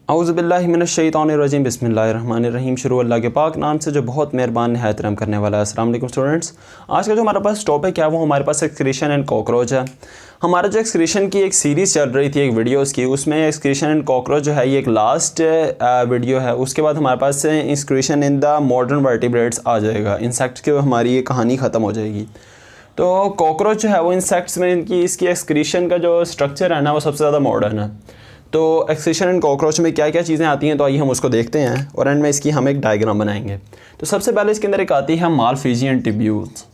औज़ुबिल्लाहिमिनश्शैतानिर्रजीम बिस्मिल्लाहिर्रहमानिर्रहीम। शुरू अल्लाह के पाक नाम से जो बहुत मेहरबान निहायत रहम करने वाला है। अस्सलाम वालेकुम स्टूडेंट्स, आज का जो हमारे पास टॉपिक है वो हमारे पास एक्सक्रीशन एंड कॉकरोच है। हमारा जो एक्सक्रीशन की एक सीरीज़ चल रही थी एक वीडियोस की, उसमें एक्सक्रीशन एंड कॉकरोच जो है ये एक लास्ट वीडियो है। उसके बाद हमारे पास excretion in the modern vertebrates आ जाएगा। इंसेक्ट्स की हमारी ये कहानी ख़त्म हो जाएगी। तो कॉकरोच जो है वो इंसेक्ट्स में इनकी इसकी एक्सक्रीशन का जो स्ट्रक्चर है ना वो सबसे ज़्यादा मॉडर्न है। तो एक्सक्रीशन एंड कॉकरोच में क्या क्या चीज़ें आती हैं, तो आइए हम उसको देखते हैं और एंड में इसकी हम एक डायग्राम बनाएंगे। तो सबसे पहले इसके अंदर एक आती है मालफिजियन ट्यूब्यूल्स।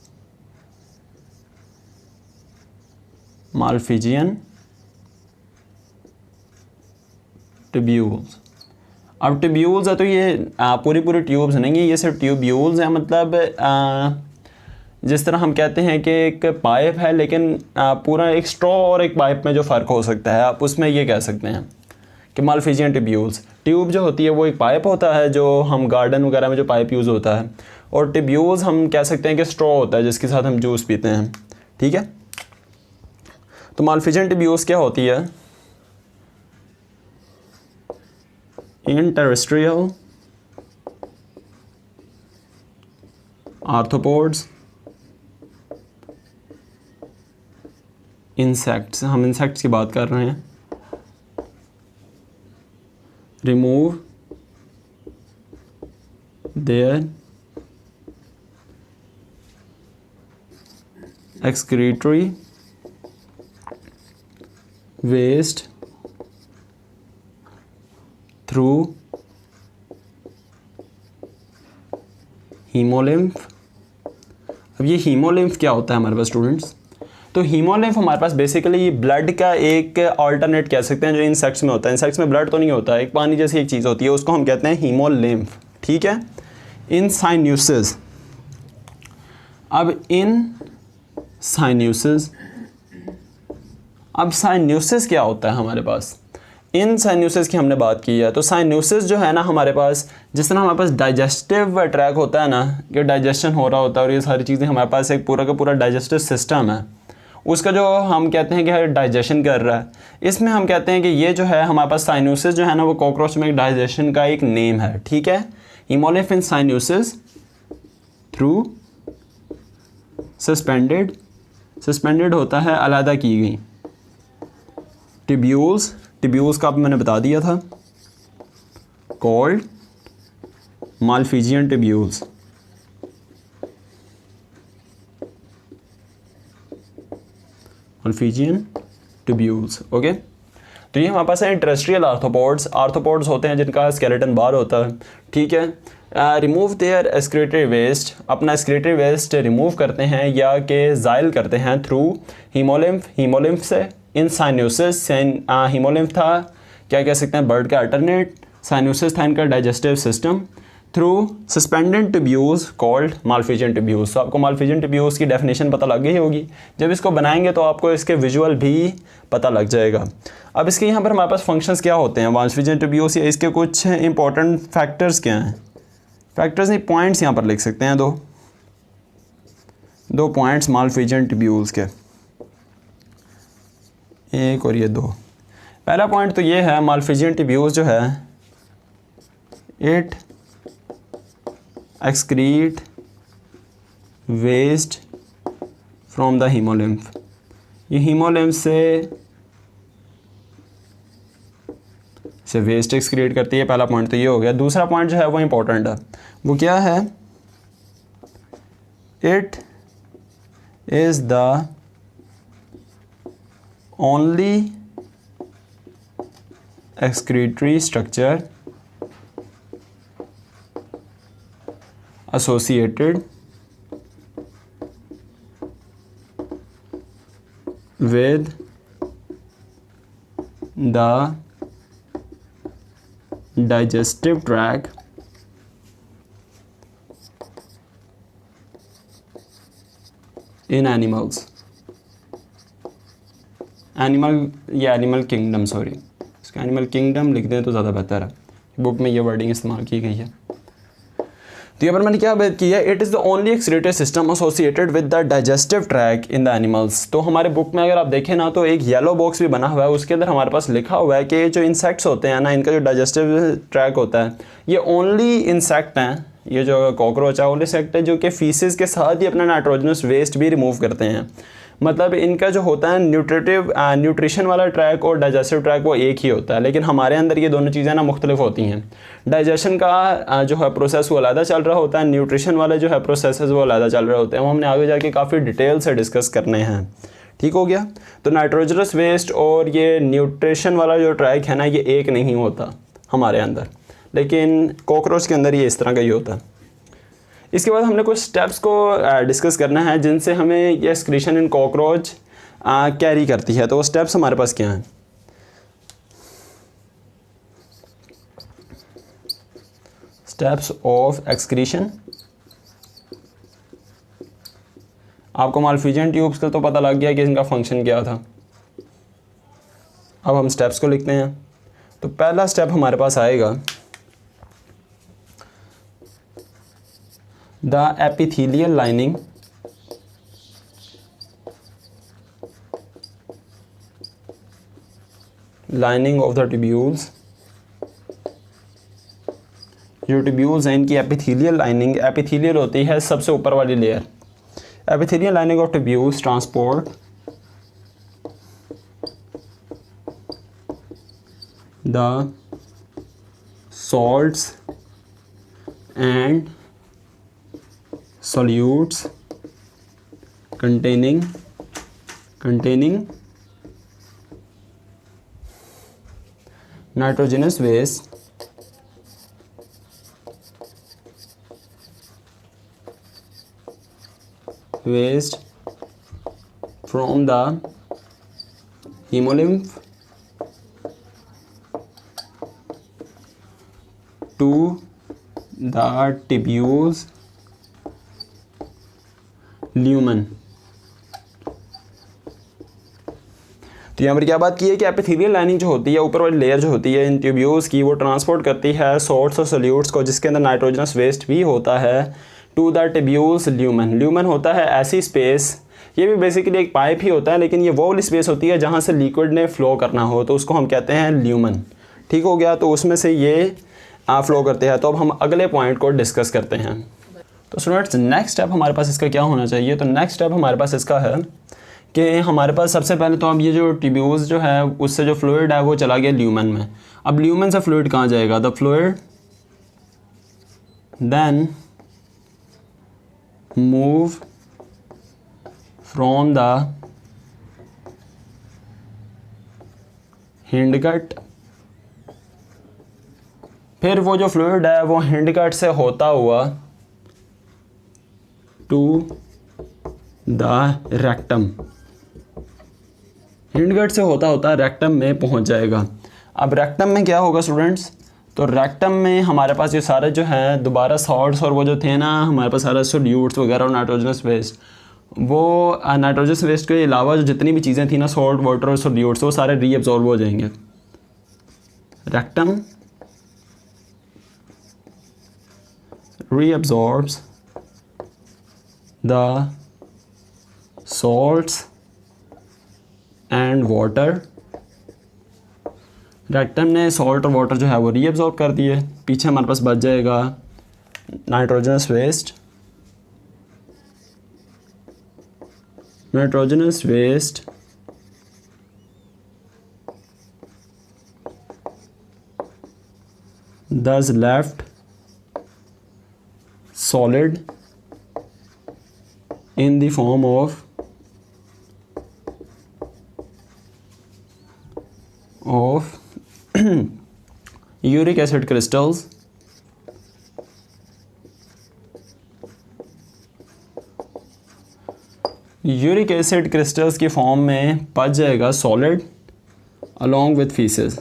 Malpighian tubules. अब ट्यूब्यूल्स है तो ये पूरी ट्यूब्स नहीं है, ये सिर्फ ट्यूब्यूल्स हैं। मतलब जिस तरह हम कहते हैं कि एक पाइप है, लेकिन पूरा एक स्ट्रॉ और एक पाइप में जो फ़र्क हो सकता है आप उसमें ये कह सकते हैं कि मालफिजियन ट्यूब्यूल्स। ट्यूब जो होती है वो एक पाइप होता है जो हम गार्डन वगैरह में जो पाइप यूज़ होता है, और ट्यूब्यूल्स हम कह सकते हैं कि स्ट्रॉ होता है जिसके साथ हम जूस पीते हैं। ठीक है, तो मालफिजियन ट्यूब्यूल्स क्या होती है? इन टेरेस्ट्रियल आर्थ्रोपोड्स इंसेक्ट्स, हम इंसेक्ट्स की बात कर रहे हैं। Remove their excretory waste through hemolymph। अब ये हीमोलिम्फ क्या होता है हमारे पास स्टूडेंट्स? तो हीमोलिम्फ हमारे पास बेसिकली ये ब्लड का एक अल्टरनेट कह सकते हैं जो इंसेक्ट्स में होता है। इंसेक्ट्स में ब्लड तो नहीं होता है, एक पानी जैसी एक चीज़ होती है, उसको हम कहते हैं हीमोलिम्फ। ठीक है, इन साइन्यूसिस। अब इन साइन्यूसिस, अब साइन्यूसिस क्या होता है हमारे पास? इन साइन्यूसिस की हमने बात की है। तो साइन्यूसिस जो है ना हमारे पास, जिस तरह हमारे पास डाइजेस्टिव ट्रैक होता है ना कि डाइजेशन हो रहा होता है और ये सारी चीज़ें हमारे पास एक पूरा का पूरा डाइजेस्टिव सिस्टम है, उसका जो हम कहते हैं कि डाइजेशन कर रहा है, इसमें हम कहते हैं कि ये जो है हमारे पास साइन्यूसिस जो है ना वो कॉकरोच में एक डाइजेशन का एक नेम है। ठीक है, हीमोलिम्फ इन साइन्यूसिस थ्रू सस्पेंडेड होता है अलहदा की गई ट्यूब्यूल्स का अब मैंने बता दिया था, called Malpighian tubules. Malpighian tubules. Okay, तो ये हमारे पास है टेरेस्ट्रियल आर्थ्रोपोड्स होते हैं जिनका स्केलेटन बार होता है। ठीक है, रिमूव देयर एक्सक्रीटरी वेस्ट, अपना एक्सक्रीटरी वेस्ट रिमूव करते हैं या कि ज़ाइल करते हैं थ्रू हीमोलिम्फ से। इन साइन्यूसिस, हीमोलिम्फ था क्या कह सकते हैं बर्ड का अल्टरनेट, साइन्यूसिस था इनका digestive system, through suspended tubules called Malpighian tubules. तो आपको मालफिजियन ट्यूब्यूल्स की डेफिनेशन पता लग गई होगी। जब इसको बनाएंगे तो आपको इसके विजुअल भी पता लग जाएगा। अब इसके यहाँ पर हमारे पास फंक्शंस क्या होते हैं मालफिजियन ट्यूब्यूल्स, या इसके कुछ इंपॉर्टेंट फैक्टर्स क्या हैं? फैक्टर्स नहीं, पॉइंट्स यहाँ पर लिख सकते हैं। दो पॉइंट्स मालफिजियन ट्यूब्यूल्स के, एक और ये दो। पहला पॉइंट तो ये है, मालफिजियन ट्यूब्यूल्स जो है it excrete waste from the haemolymph. ये हीमोलिम्फ से वेस्ट एक्सक्रीट करती है। पहला पॉइंट तो ये हो गया। दूसरा पॉइंट जो है वो इम्पोर्टेंट है, वो क्या है? It is the only excretory structure associated with the digestive tract in animals। Animal kingdom, sorry animal kingdom लिख दें तो ज़्यादा बेहतर है, बुक में ये वर्डिंग इस्तेमाल की गई है। तो यहाँ पर मैंने क्या बात किया, it is the only excretory system associated with the digestive track in the animals. तो हमारे बुक में अगर आप देखें ना तो एक येलो बॉक्स भी बना हुआ है, उसके अंदर हमारे पास लिखा हुआ है कि जो इंसेक्ट्स होते हैं ना, इनका जो डाइजेस्टिव ट्रैक होता है ये ओनली इंसेक्ट हैं, ये जो कॉकरोच है ओनली इंसेक्ट है जो कि फीसिस के साथ ही अपना नाइट्रोजनस वेस्ट भी रिमूव करते हैं। मतलब इनका जो होता है न्यूट्रिशन वाला ट्रैक और डाइजेस्टिव ट्रैक वो एक ही होता है, लेकिन हमारे अंदर ये दोनों चीज़ें ना मुख्तलिफ होती हैं। डाइजेशन का जो है प्रोसेस वो अलग चल रहा होता है, न्यूट्रिशन वाले जो है प्रोसेसेस वो अलग चल रहे होते हैं, वो हमने आगे जाके काफ़ी डिटेल से डिस्कस करने हैं। ठीक हो गया। तो नाइट्रोजनस वेस्ट और ये न्यूट्रिशन वाला जो ट्रैक है ना ये एक नहीं होता हमारे अंदर, लेकिन कॉकरोच के अंदर ये इस तरह का ही होता है। इसके बाद हमने कुछ स्टेप्स को डिस्कस करना है जिनसे हमें ये एक्सक्रीशन इन कॉकरोच कैरी करती है। तो वो स्टेप्स हमारे पास क्या हैं? Steps of excretion. आपको मालफिजियन ट्यूब्स का तो पता लग गया कि इनका फंक्शन क्या था। अब हम स्टेप्स को लिखते हैं। तो पहला स्टेप हमारे पास आएगा the epithelial lining of the tubules। जो ट्यूब्यूल्स हैं इनकी एपिथेलियल लाइनिंग, एपिथेलियल होती है सबसे ऊपर वाली layer. Epithelial lining of tubules transport the salts and solutes containing nitrogenous waste from the hemolymph to the tubules lumen. तो यहाँ पर क्या बात की है कि एपिथेलियल लाइनिंग जो होती है, ऊपर वाली लेयर जो होती है इन ट्यूब्यूल्स की, वो ट्रांसपोर्ट करती है सॉल्ट्स और सोल्यूट्स को जिसके अंदर नाइट्रोजनस वेस्ट भी होता है to the tubules lumen. Lumen होता है ऐसी स्पेस, ये भी बेसिकली एक पाइप ही होता है, लेकिन ये वो वाली स्पेस होती है जहाँ से लिक्विड ने फ्लो करना हो, तो उसको हम कहते हैं ल्यूमन। ठीक हो गया। तो उसमें से ये फ्लो करते हैं। तो अब हम अगले पॉइंट को डिस्कस करते हैं। तो स्टूडेंट्स नेक्स्ट स्टेप हमारे पास इसका क्या होना चाहिए? तो नेक्स्ट स्टेप हमारे पास इसका है कि हमारे पास सबसे पहले तो अब ये जो ट्यूब्यूल्स जो है उससे जो फ्लूइड है वो चला गया ल्यूमन में। अब ल्यूमन से फ्लूइड कहाँ जाएगा? The fluid then move from the hindgut. फिर वो जो फ्लूइड है वो हिंडगट से होता हुआ टू द रेक्टम, हिंडगट से होता रेक्टम में पहुंच जाएगा। अब रेक्टम में क्या होगा स्टूडेंट्स? तो रेक्टम में हमारे पास ये सारे जो हैं दोबारा सॉल्ट्स और वो जो थे ना हमारे पास सारे सोल्यूट्स वगैरह और नाइट्रोजनस वेस्ट, वो नाइट्रोजनस वेस्ट के अलावा जो जितनी भी चीज़ें थी ना सॉल्ट वाटर और सोल्यूट्स, वो सारे रीअब्जॉर्ब हो जाएंगे। Rectum reabsorbs the salts and water। Rectum ने सॉल्ट और वाटर जो है वो रीअब्जॉर्ब कर दिए। पीछे हमारे पास बच जाएगा nitrogenous waste. Nitrogenous waste thus left solid in the form of uric acid crystals uric acid crystals की फॉर्म में बच जाएगा solid along with faeces.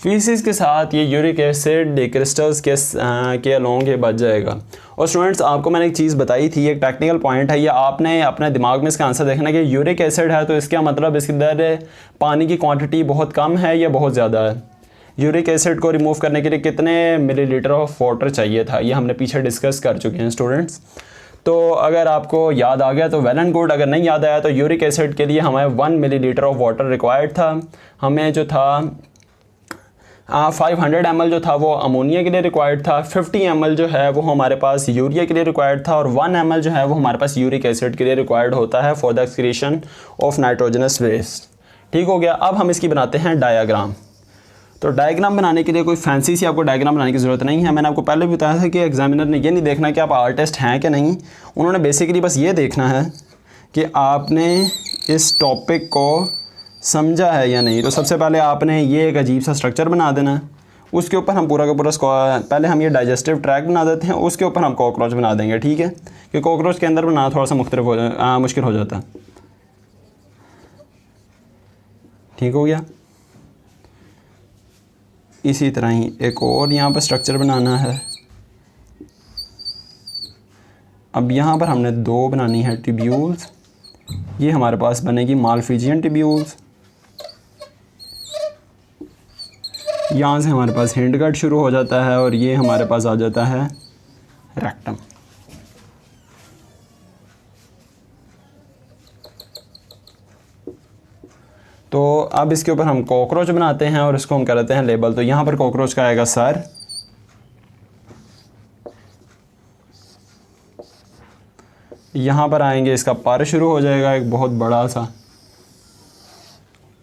Faeces के साथ ये यूरिक एसिड क्रिस्टल्स के अलोंग ये बच जाएगा। और स्टूडेंट्स आपको मैंने एक चीज़ बताई थी, एक टेक्निकल पॉइंट है, ये आपने अपने दिमाग में इसका आंसर देखना कि यूरिक एसिड है तो इसका मतलब इसके अंदर पानी की क्वांटिटी बहुत कम है या बहुत ज़्यादा है। यूरिक एसिड को रिमूव करने के लिए कितने मिलीलीटर ऑफ वाटर चाहिए था, ये हमने पीछे डिस्कस कर चुके हैं स्टूडेंट्स। तो अगर आपको याद आ गया तो वेल एंड गुड, अगर नहीं याद आया तो यूरिक एसिड के लिए हमें 1 मिलीलीटर ऑफ वाटर रिक्वायर्ड था। हमें जो था 500 ml जो था वो अमोनिया के लिए रिक्वायर्ड था, 50 ml जो है वो हमारे पास यूरिया के लिए रिक्वायर्ड था, और 1 ml जो है वो हमारे पास यूरिक एसिड के लिए रिक्वायर्ड होता है for the excretion of nitrogenous waste. ठीक हो गया। अब हम इसकी बनाते हैं डायग्राम। तो डायग्राम बनाने के लिए कोई फैंसी सी आपको डायग्राम बनाने की ज़रूरत नहीं है। मैंने आपको पहले भी बताया था कि एग्जामिनर ने ये नहीं देखना कि आप आर्टिस्ट हैं कि नहीं, उन्होंने बेसिकली बस ये देखना है कि आपने इस टॉपिक को समझा है या नहीं। तो सबसे पहले आपने ये एक अजीब सा स्ट्रक्चर बना देना है, उसके ऊपर हम पूरा का पूरा पहले हम ये डाइजेस्टिव ट्रैक्ट बना देते हैं, उसके ऊपर हम कॉकरोच बना देंगे। ठीक है, कि कॉकरोच के अंदर बनाना थोड़ा सा मुश्किल हो जाता है। ठीक हो गया। इसी तरह ही एक और यहाँ पर स्ट्रक्चर बनाना है। अब यहाँ पर हमने 2 बनानी है ट्यूब्यूल्स। ये हमारे पास बनेगी मालफिजियन ट्यूब्यूल्स। यहाँ से हमारे पास हिंडगट शुरू हो जाता है और ये हमारे पास आ जाता है रेक्टम। तो अब इसके ऊपर हम कॉकरोच बनाते हैं और इसको हम कर लेते हैं लेबल। तो यहाँ पर कॉकरोच का आएगा सर, यहाँ पर आएंगे इसका पर शुरू हो जाएगा एक बहुत बड़ा सा।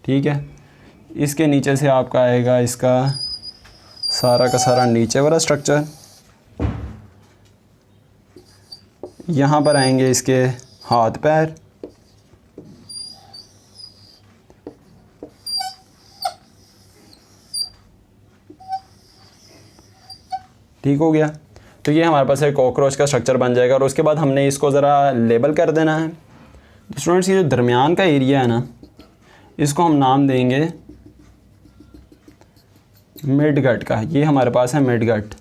ठीक है, इसके नीचे से आपका आएगा इसका सारा का सारा नीचे वाला स्ट्रक्चर। यहाँ पर आएंगे इसके हाथ पैर, ठीक हो गया। तो ये हमारे पास एक कॉकरोच का स्ट्रक्चर बन जाएगा और उसके बाद हमने इसको ज़रा लेबल कर देना है। तो स्टूडेंट्स ये जो दरमियान का एरिया है ना, इसको हम नाम देंगे मिडगट का। ये हमारे पास है मिडगट।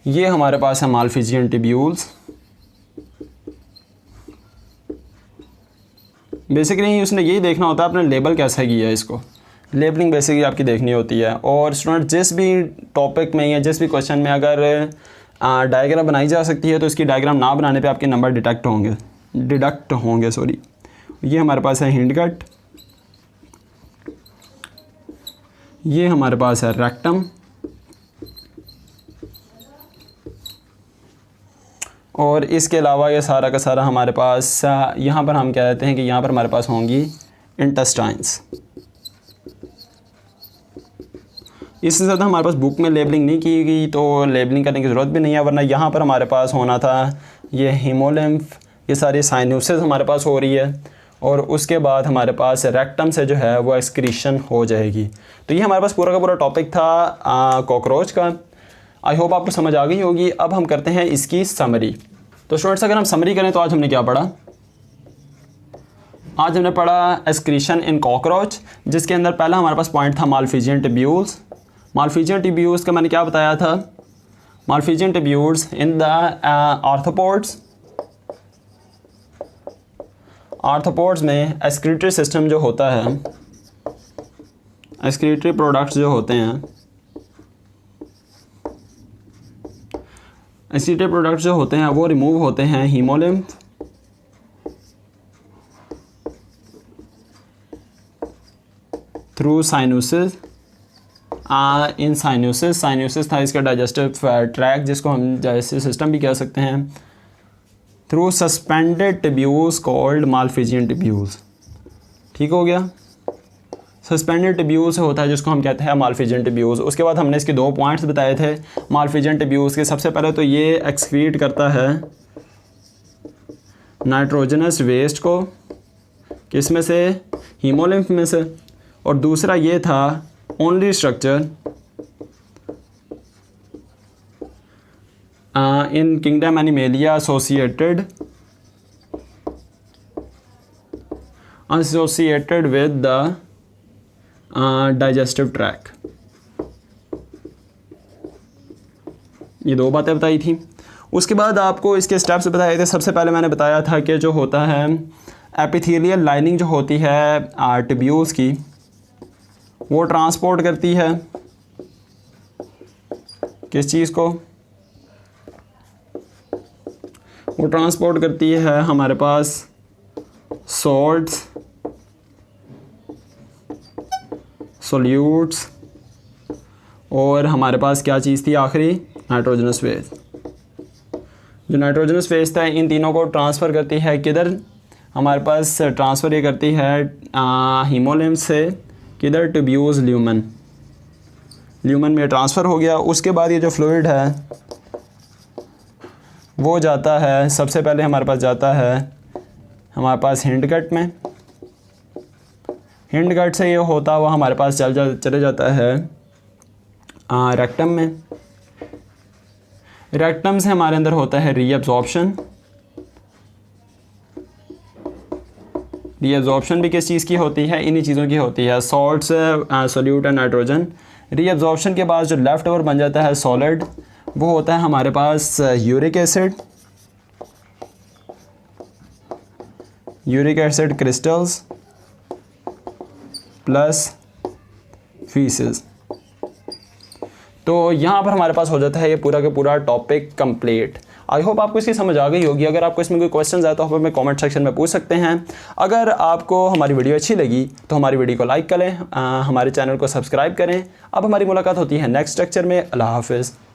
ये हमारे पास है मालफिजियन ट्यूब्यूल्स। बेसिकली उसने यही देखना होता है आपने लेबल कैसा किया है, इसको लेबलिंग बेसिकली आपकी देखनी होती है। और स्टूडेंट जिस भी टॉपिक में या जिस भी क्वेश्चन में अगर डायग्राम बनाई जा सकती है तो इसकी डायग्राम ना बनाने पे आपके नंबर डिडक्ट होंगे। ये हमारे पास है हिंडगट, ये हमारे पास है रेक्टम, और इसके अलावा ये सारा का सारा हमारे पास यहाँ पर हम क्या कहते हैं कि यहाँ पर हमारे पास होंगी इंटेस्टाइन्स। इससे ज़्यादा हमारे पास बुक में लेबलिंग नहीं की गई तो लेबलिंग करने की ज़रूरत भी नहीं है, वरना यहाँ पर हमारे पास होना था ये हीमोलिम्फ, ये सारी साइनोसिस हमारे पास हो रही है, और उसके बाद हमारे पास रेक्टम से जो है वो एक्सक्रीशन हो जाएगी। तो ये हमारे पास पूरा का पूरा टॉपिक था कॉकरोच का। आई होप आपको समझ आ गई होगी। अब हम करते हैं इसकी समरी। तो स्टूडेंट्स अगर हम समरी करें तो आज हमने क्या पढ़ा? आज हमने पढ़ा एक्सक्रीशन इन कॉकरोच, जिसके अंदर पहला हमारे पास पॉइंट था मालफिजियन ट्यूब्यूल्स। मालफिजियन ट्यूब्यूल्स का मैंने क्या बताया था? Malpighian tubules in the arthropods. Arthropods में एक्सक्रीटरी सिस्टम जो होता है, एक्सक्रीटरी प्रोडक्ट्स जो होते हैं, एक्सक्रीटरी प्रोडक्ट्स जो होते हैं वो रिमूव होते हैं हीमोलिम्फ, थ्रू साइनोसिस। इन साइनोसिस था इसका डाइजेस्टिव ट्रैक्ट, जिसको हम डाइजेस्टिव सिस्टम भी कह सकते हैं, through suspended tubules called Malpighian tubules. ठीक हो गया। सस्पेंडेड ट्यूब्यूल्स होता है जिसको हम कहते हैं मालफिजियन ट्यूब्यूल्स। उसके बाद हमने इसके 2 पॉइंट्स बताए थे मालफिजियन ट्यूब्यूल्स के। सबसे पहले तो ये एक्सक्रीट करता है नाइट्रोजनस वेस्ट को, किस में से? हीमोलिम्फ में से। और दूसरा ये था only structure in kingdom animalia associated with the digestive track. ये दो बातें बताई थी। उसके बाद आपको इसके स्टेप्स बताए थे। सबसे पहले मैंने बताया था कि जो होता है एपिथेलियल लाइनिंग जो होती है ट्यूब्यूल्स की, वो ट्रांसपोर्ट करती है किस चीज़ को? वो ट्रांसपोर्ट करती है हमारे पास सॉल्ट्स, सोल्यूट्स, और हमारे पास क्या चीज़ थी आखिरी? Nitrogenous waste. जो नाइट्रोजनस वेस्ट है इन तीनों को ट्रांसफ़र करती है किधर? हमारे पास ट्रांसफ़र ये करती है हीमोलिम्फ से किधर? Tubules lumen. ल्यूमन में ट्रांसफ़र हो गया। उसके बाद ये जो फ्लूइड है वो जाता है, सबसे पहले हमारे पास जाता है हमारे पास हिंड गट में। हिंड गट से ये होता हुआ हमारे पास चले जाता है रेक्टम में। रेक्टम से हमारे अंदर होता है रीअब्जॉर्प्शन। रीअब्जॉर्प्शन भी किस चीज़ की होती है? इन्हीं चीज़ों की होती है, salts, solute and nitrogen. Reabsorption के बाद जो लेफ़्ट ओवर बन जाता है सॉलिड, वो होता है हमारे पास uric acid, uric acid crystals plus faeces. तो यहाँ पर हमारे पास हो जाता है ये पूरा का पूरा टॉपिक कंप्लीट। आई होप आपको इसकी समझ आ गई होगी। अगर आपको इसमें कोई क्वेश्चन आए तो आप हमें कमेंट सेक्शन में पूछ सकते हैं। अगर आपको हमारी वीडियो अच्छी लगी तो हमारी वीडियो को लाइक करें, हमारे चैनल को सब्सक्राइब करें। अब हमारी मुलाकात होती है नेक्स्ट लेक्चर में। अल्लाह हाफिज़।